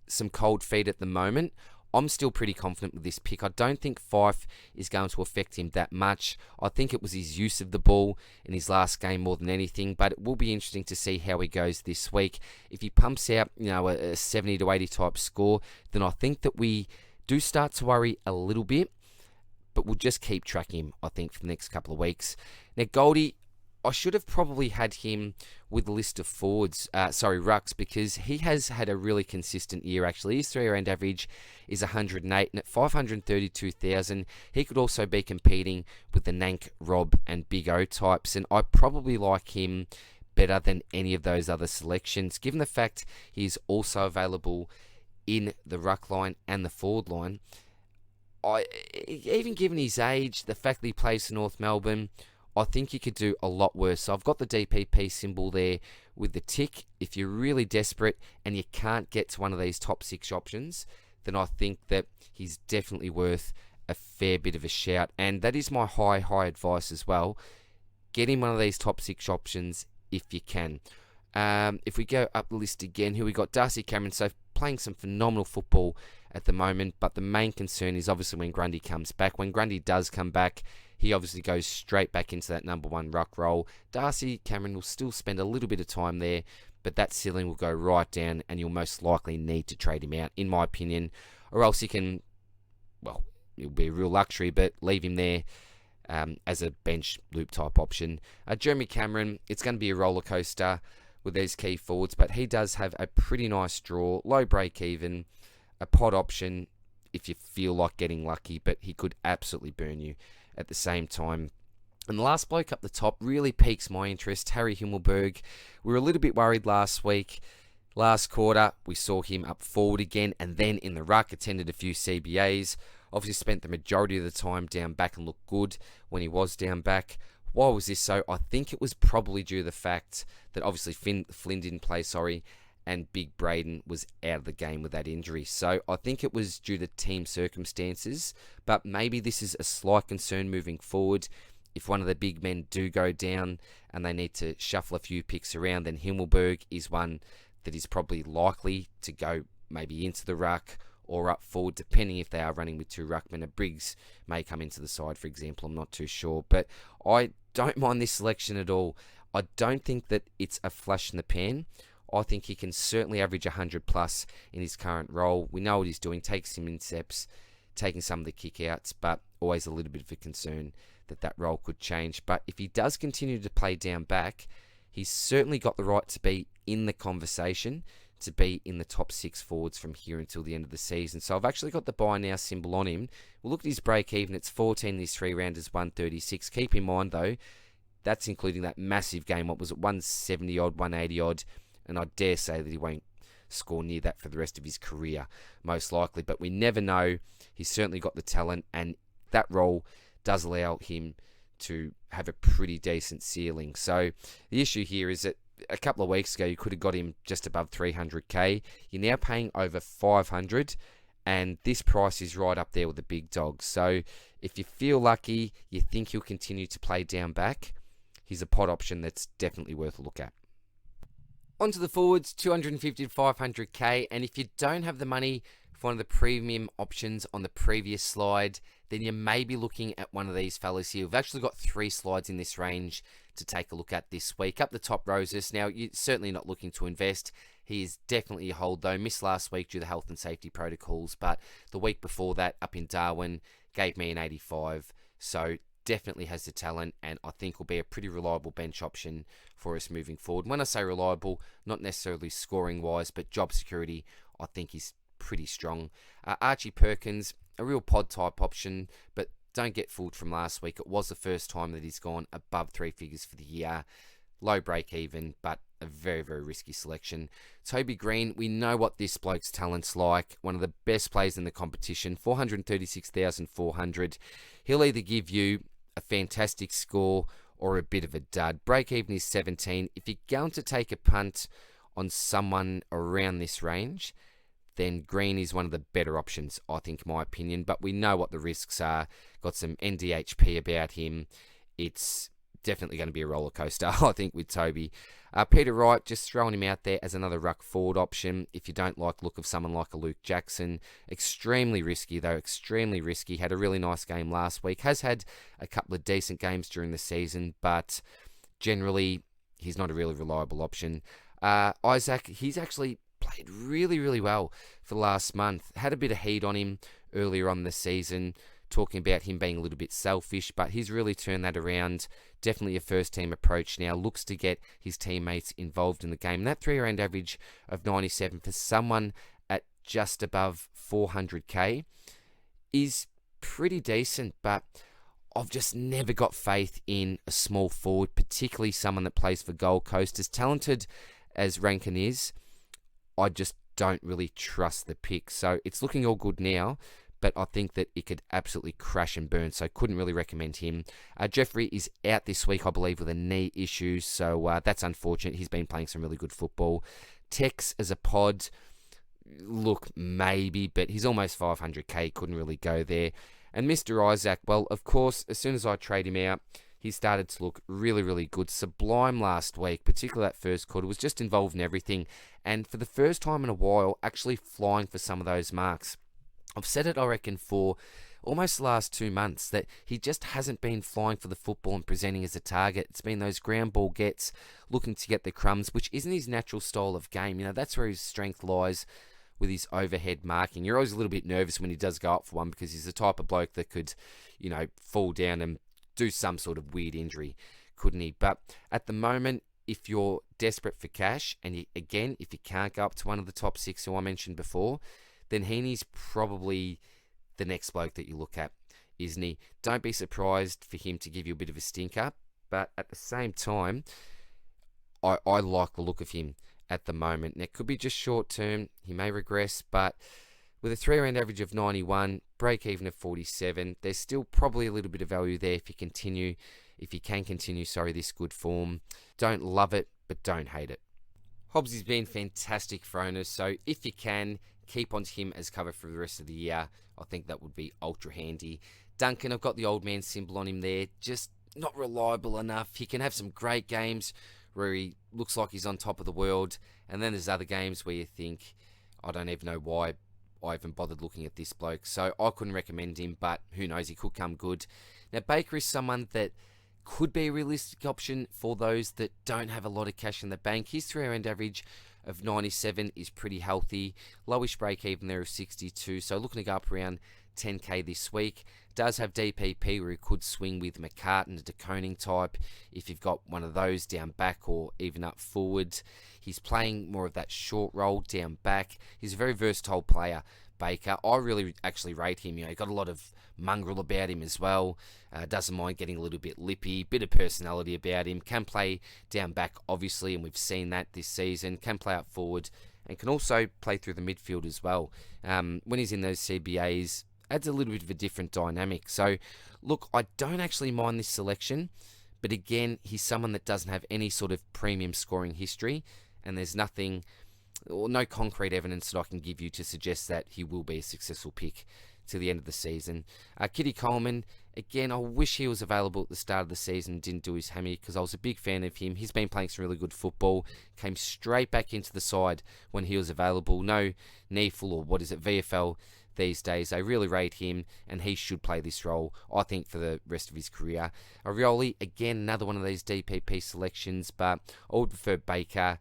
some cold feet at the moment. I'm still pretty confident with this pick. I don't think Fife is going to affect him that much. I think it was his use of the ball in his last game more than anything, but it will be interesting to see how he goes this week. If he pumps out, a 70 to 80 type score, then I think that we do start to worry a little bit, but we'll just keep tracking him, I think, for the next couple of weeks. Now, Goldie, I should have probably had him with a list of rucks, because he has had a really consistent year, actually. His 3-round average is 108, and at 532,000, he could also be competing with the Nank, Rob, and Big O types, and I probably like him better than any of those other selections, given the fact he's also available in the ruck line and the forward line. Even given his age, the fact that he plays for North Melbourne, I think you could do a lot worse. So I've got the DPP symbol there with the tick. If you're really desperate and you can't get to one of these top 6 options, then I think that he's definitely worth a fair bit of a shout. And that is my high advice as well. Get him one of these top 6 options if you can. If we go up the list again, here we got Darcy Cameron, so playing some phenomenal football at the moment, but the main concern is obviously when Grundy comes back. When Grundy does come back, he obviously goes straight back into that number 1 ruck role. Darcy Cameron will still spend a little bit of time there, but that ceiling will go right down, and you'll most likely need to trade him out, in my opinion, or else you can, well, it'll be a real luxury, but leave him there as a bench loop type option. Jeremy Cameron, it's going to be a roller coaster with these key forwards, but he does have a pretty nice draw, low break even, a pod option if you feel like getting lucky, but he could absolutely burn you at the same time. And the last bloke up the top really piques my interest, Harry Himmelberg. We were a little bit worried last week. Last quarter, we saw him up forward again, and then in the ruck, attended a few CBAs. Obviously spent the majority of the time down back and looked good when he was down back. Why was this so? I think it was probably due to the fact that obviously Flynn didn't play, and Big Braden was out of the game with that injury. So I think it was due to team circumstances, but maybe this is a slight concern moving forward. If one of the big men do go down and they need to shuffle a few picks around, then Himmelberg is one that is probably likely to go maybe into the ruck or up forward, depending if they are running with 2 ruckmen. A Briggs may come into the side, for example. I'm not too sure, but I don't mind this selection at all. I don't think that it's a flash in the pan. I think he can certainly average 100 plus in his current role. We know what he's doing, takes some intercepts, taking some of the kick-outs, but always a little bit of a concern that that role could change. But if he does continue to play down back, he's certainly got the right to be in the conversation, to be in the top 6 forwards from here until the end of the season. So I've actually got the buy now symbol on him. We'll look at his break even. It's 14 in his 3 rounders, 136. Keep in mind though, that's including that massive game. What was it, 170 odd, 180 odd? And I dare say that he won't score near that for the rest of his career, most likely. But we never know. He's certainly got the talent, and that role does allow him to have a pretty decent ceiling. So the issue here is that a couple of weeks ago, you could have got him just above 300k. You're now paying over 500, and this price is right up there with the big dogs. So if you feel lucky, you think he'll continue to play down back, he's a pot option that's definitely worth a look at. Onto the forwards, 250 to 500k, and if you don't have the money for one of the premium options on the previous slide, then you may be looking at one of these fellas here. We've actually got 3 slides in this range to take a look at this week. Up the top, Roses. Now, you're certainly not looking to invest. He is definitely a hold, though. Missed last week due to health and safety protocols, but the week before that, up in Darwin, gave me an 85. So definitely has the talent, and I think will be a pretty reliable bench option for us moving forward. When I say reliable, not necessarily scoring wise, but job security, I think is pretty strong. Archie Perkins, a real pod type option, but don't get fooled from last week. It was the first time that he's gone above 3 figures for the year. Low break even, but a very, very risky selection. Toby Green, we know what this bloke's talent's like. One of the best players in the competition, 436,400. He'll either give you a fantastic score or a bit of a dud. Break even is 17. If you're going to take a punt on someone around this range, then Green is one of the better options, I think, in my opinion. But we know what the risks are. Got some NDHP about him. It's definitely going to be a roller coaster, I think, with Toby. Peter Wright, just throwing him out there as another ruck forward option. If you don't like the look of someone like a Luki Jackson, extremely risky though, extremely risky. Had a really nice game last week. Has had a couple of decent games during the season, but generally he's not a really reliable option. Isaac, he's actually played really, really well for the last month. Had a bit of heat on him earlier on the season, talking about him being a little bit selfish, but he's really turned that around. Definitely a first-team approach now. Looks to get his teammates involved in the game. And that 3-round average of 97 for someone at just above 400k is pretty decent, but I've just never got faith in a small forward, particularly someone that plays for Gold Coast. As talented as Rankin is, I just don't really trust the pick. So it's looking all good now, but I think that it could absolutely crash and burn, so couldn't really recommend him. Jeffrey is out this week, I believe, with a knee issue, so that's unfortunate. He's been playing some really good football. Tex as a pod, look, maybe, but he's almost 500k, couldn't really go there. And Mr. Isaac, well, of course, as soon as I trade him out, he started to look really, really good. Sublime last week, particularly that first quarter, was just involved in everything. And for the first time in a while, actually flying for some of those marks. I've said it, I reckon, for almost the last 2 months, that he just hasn't been flying for the football and presenting as a target. It's been those ground ball gets, looking to get the crumbs, which isn't his natural style of game. You know, that's where his strength lies, with his overhead marking. You're always a little bit nervous when he does go up for one, because he's the type of bloke that could, you know, fall down and do some sort of weird injury, couldn't he? But at the moment, if you're desperate for cash, and again, if you can't go up to one of the top 6 who I mentioned before, then Heaney's probably the next bloke that you look at, isn't he? Don't be surprised for him to give you a bit of a stinker, but at the same time, I like the look of him at the moment. Now, it could be just short term, he may regress, but with a 3-round average of 91, break even of 47, there's still probably a little bit of value there if you can continue this good form. Don't love it, but don't hate it. Hobbsy's been fantastic for owners, so if you can, keep on to him as cover for the rest of the year. I think that would be ultra handy. Duncan, I've got the old man symbol on him there, just not reliable enough. He can have some great games where he looks like he's on top of the world, and then there's other games where you think, I don't even know why I even bothered looking at this bloke. So I couldn't recommend him, but who knows, he could come good. Now, Baker is someone that could be a realistic option for those that don't have a lot of cash in the bank. His 3-round average of 97 is pretty healthy. Lowish break even there of 62, so looking to go up around 10k this week. Does have DPP where he could swing with McCartan, a DeConing type, if you've got one of those down back or even up forward. He's playing more of that short role down back. He's a very versatile player, Baker. I really actually rate him. You know, he's got a lot of mongrel about him as well. Doesn't mind getting a little bit lippy, bit of personality about him. Can play down back, obviously, and we've seen that this season. Can play up forward and can also play through the midfield as well. When he's in those CBAs, adds a little bit of a different dynamic. So, look, I don't actually mind this selection, but again, he's someone that doesn't have any sort of premium scoring history, and there's nothing, or no concrete evidence that I can give you to suggest that he will be a successful pick to the end of the season. Kitty Coleman, again, I wish he was available at the start of the season, didn't do his hammy, because I was a big fan of him. He's been playing some really good football, came straight back into the side when he was available. No NEFL or VFL these days. I really rate him, and he should play this role, I think, for the rest of his career. Arioli, again, another one of these DPP selections, but I would prefer Baker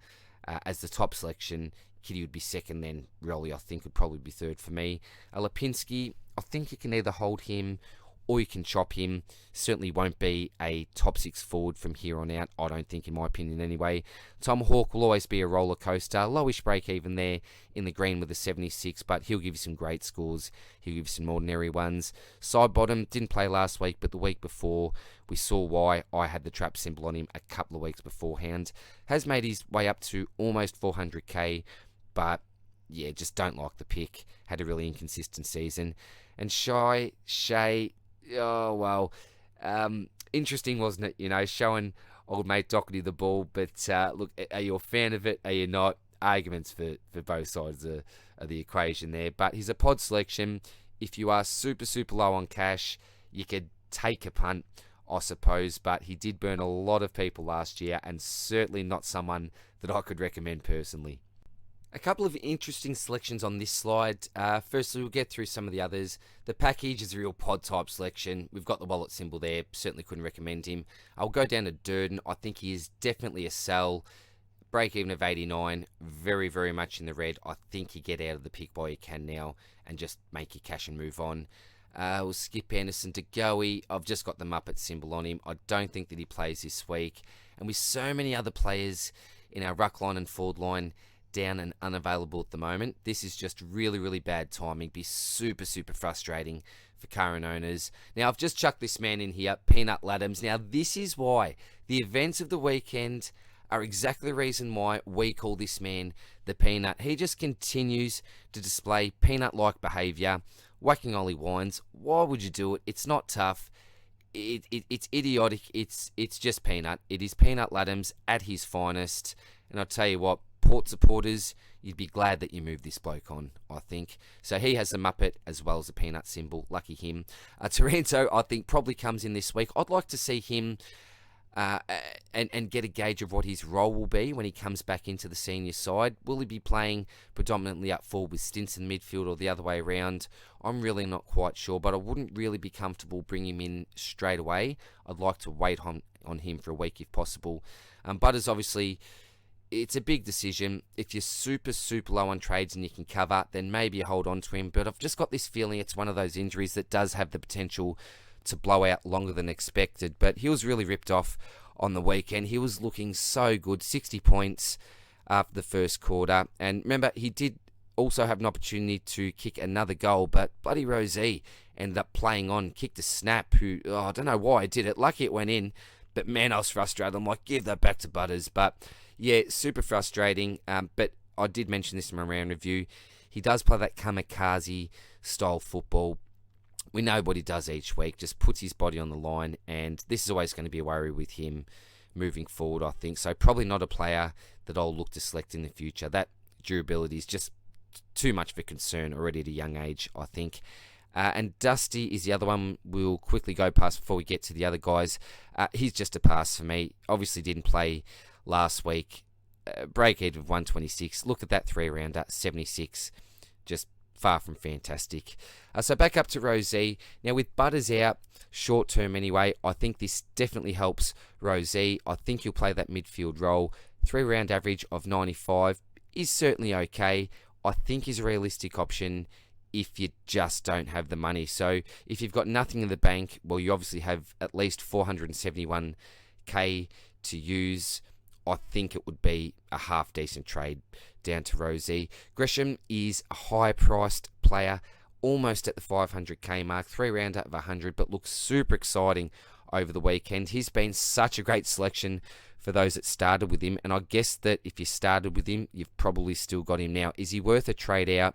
as the top selection. Kitty would be second, then Rioli, I think, would probably be third for me. Lipinski, I think you can either hold him or you can chop him. Certainly won't be a top 6 forward from here on out, I don't think, in my opinion anyway. Tom Hawke will always be a roller coaster. Lowish break even there in the green with a 76, but he'll give you some great scores. He'll give you some ordinary ones. Side bottom, didn't play last week, but the week before, we saw why I had the trap symbol on him a couple of weeks beforehand. Has made his way up to almost 400k, but yeah, just don't like the pick. Had a really inconsistent season. And Shay, oh, well, interesting, wasn't it? You know, showing old mate Doherty the ball. But look, are you a fan of it? Are you not? arguments for both sides of the equation there. But he's a pod selection. If you are super, super low on cash, you could take a punt, I suppose. But he did burn a lot of people last year, and certainly not someone that I could recommend personally. A couple of interesting selections on this slide. Firstly, we'll get through some of the others. The package is a real pod type selection. We've got the wallet symbol there. Certainly couldn't recommend him. I'll go down to Durden. I think he is definitely a sell. Break even of 89. Very, very much in the red. I think you get out of the pick while you can now and just make your cash and move on. We'll skip Anderson to Goey. I've just got the Muppet symbol on him. I don't think that he plays this week. And with so many other players in our ruck line and forward line down and unavailable at the moment, this is just really, really bad timing. Be super, super frustrating for current owners. Now, I've just chucked this man in here, Peanut Laddams. Now, this is why the events of the weekend are exactly the reason why we call this man the Peanut. He just continues to display peanut-like behaviour, whacking Ollie Wines. Why would you do it? It's not tough. It's idiotic. It's just Peanut. It is Peanut Laddams at his finest. And I'll tell you what, Port supporters, you'd be glad that you moved this bloke on, I think. So he has a Muppet as well as a peanut symbol. Lucky him. Taranto, I think, probably comes in this week. I'd like to see him and get a gauge of what his role will be when he comes back into the senior side. Will he be playing predominantly up forward with stints in midfield or the other way around? I'm really not quite sure, but I wouldn't really be comfortable bringing him in straight away. I'd like to wait on him for a week if possible. Butters, obviously, it's a big decision. If you're super, super low on trades and you can cover, then maybe you hold on to him. But I've just got this feeling it's one of those injuries that does have the potential to blow out longer than expected. But he was really ripped off on the weekend. He was looking so good, 60 points after the first quarter. And remember, he did also have an opportunity to kick another goal, but bloody Rowe ended up playing on, kicked a snap, I don't know why I did it. Lucky it went in. But man, I was frustrated. I'm like, give that back to Butters. But yeah, super frustrating. But I did mention this in my round review. He does play that kamikaze style football. We know what he does each week. Just puts his body on the line. And this is always going to be a worry with him moving forward, I think. So probably not a player that I'll look to select in the future. That durability is just too much of a concern already at a young age, I think. And Dusty is the other one we'll quickly go past before we get to the other guys. He's just a pass for me. Obviously didn't play last week. Break even of 126. Look at that 3-rounder, 76. Just far from fantastic. So back up to Rosie. Now with Butters out, short term anyway, I think this definitely helps Rosie. I think he'll play that midfield role. 3-round average of 95 is certainly okay. I think he's a realistic option if you just don't have the money. So if you've got nothing in the bank, well, you obviously have at least 471k to use. I think it would be a half decent trade down to Rosie. Gresham is a high priced player, almost at the 500k mark, 3-rounder of 100, but looks super exciting over the weekend. He's been such a great selection for those that started with him, and I guess that if you started with him, you've probably still got him now. Is he worth a trade out?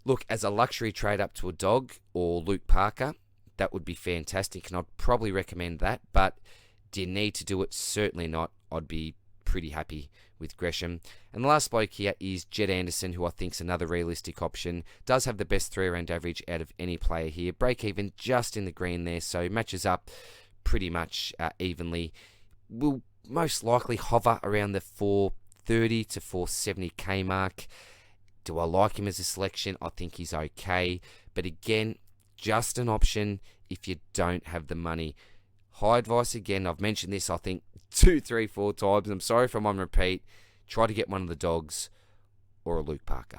Look, as a luxury trade up to a dog or Luke Parker, that would be fantastic, and I'd probably recommend that. But do you need to do it? Certainly not. I'd be pretty happy with Gresham. And the last bloke here is Jed Anderson, who I think is another realistic option. Does have the best 3-round average out of any player here. Break even just in the green there, so matches up pretty much evenly. Will most likely hover around the 430 to 470k mark. Do I like him as a selection? I think he's okay. But again, just an option if you don't have the money. High advice again. I've mentioned this, I think, 2, 3, 4 times. I'm sorry if I'm on repeat. Try to get one of the dogs or a Luke Parker.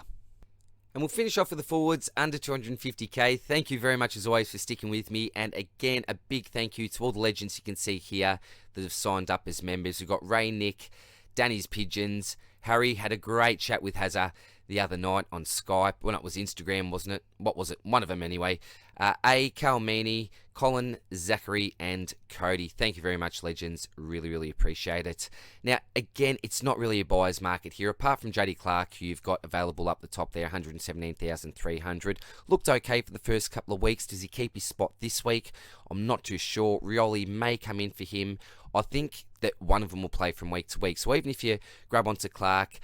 And we'll finish off with the forwards under 250k. Thank you very much as always for sticking with me. And again, a big thank you to all the legends you can see here that have signed up as members. We've got Ray, Nick, Danny's Pigeons. Harry had a great chat with Hazza the other night on Skype. Well, it was Instagram, wasn't it? What was it? One of them anyway. Calmini, Colin, Zachary, and Cody. Thank you very much, legends. Really, really appreciate it. Now, again, it's not really a buyer's market here. Apart from JD Clark, who you've got available up the top there, 117,300. Looked okay for the first couple of weeks. Does he keep his spot this week? I'm not too sure. Rioli may come in for him. I think that one of them will play from week to week. So even if you grab onto Clark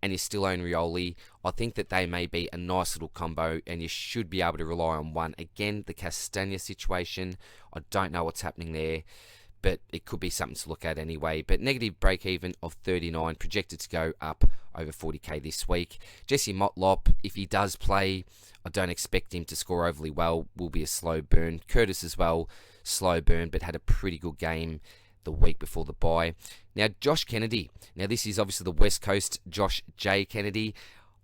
and you still own Rioli, I think that they may be a nice little combo, and you should be able to rely on one. Again, the Castagna situation, I don't know what's happening there, but it could be something to look at anyway. But negative break-even of 39, projected to go up over 40k this week. Jesse Motlop, if he does play, I don't expect him to score overly well, will be a slow burn. Curtis as well, slow burn, but had a pretty good game the week before the bye. Now, Josh Kennedy. Now, this is obviously the West Coast Josh J. Kennedy.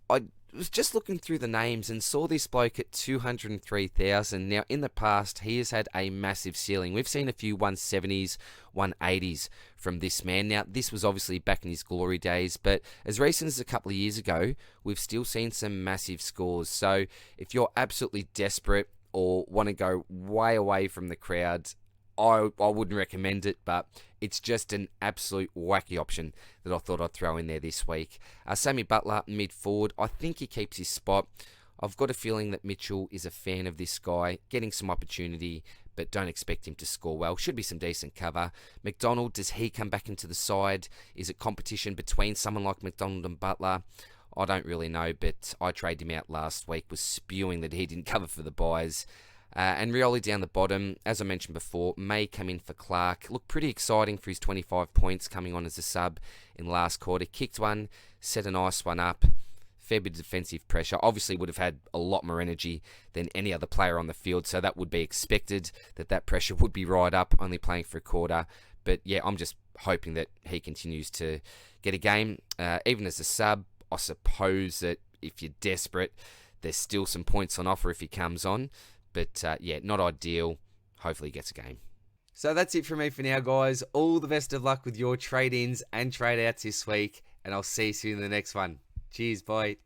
I was just looking through the names and saw this bloke at 203,000. Now, in the past, he has had a massive ceiling. We've seen a few 170s, 180s from this man. Now, this was obviously back in his glory days, but as recent as a couple of years ago, we've still seen some massive scores. So, if you're absolutely desperate or want to go way away from the crowd, I wouldn't recommend it, but it's just an absolute wacky option that I thought I'd throw in there this week. Sammy Butler, mid-forward, I think he keeps his spot. I've got a feeling that Mitchell is a fan of this guy, getting some opportunity, but don't expect him to score well. Should be some decent cover. McDonald, does he come back into the side? Is it competition between someone like McDonald and Butler? I don't really know, but I traded him out last week, was spewing that he didn't cover for the buys. And Rioli down the bottom, as I mentioned before, may come in for Clark. Looked pretty exciting for his 25 points coming on as a sub in last quarter. Kicked one, set a nice one up. Fair bit of defensive pressure. Obviously would have had a lot more energy than any other player on the field, so that would be expected that pressure would be right up, only playing for a quarter. But yeah, I'm just hoping that he continues to get a game. Even as a sub, I suppose that if you're desperate, there's still some points on offer if he comes on. But yeah, not ideal. Hopefully he gets a game. So that's it from me for now, guys. All the best of luck with your trade-ins and trade-outs this week, and I'll see you soon in the next one. Cheers, bye.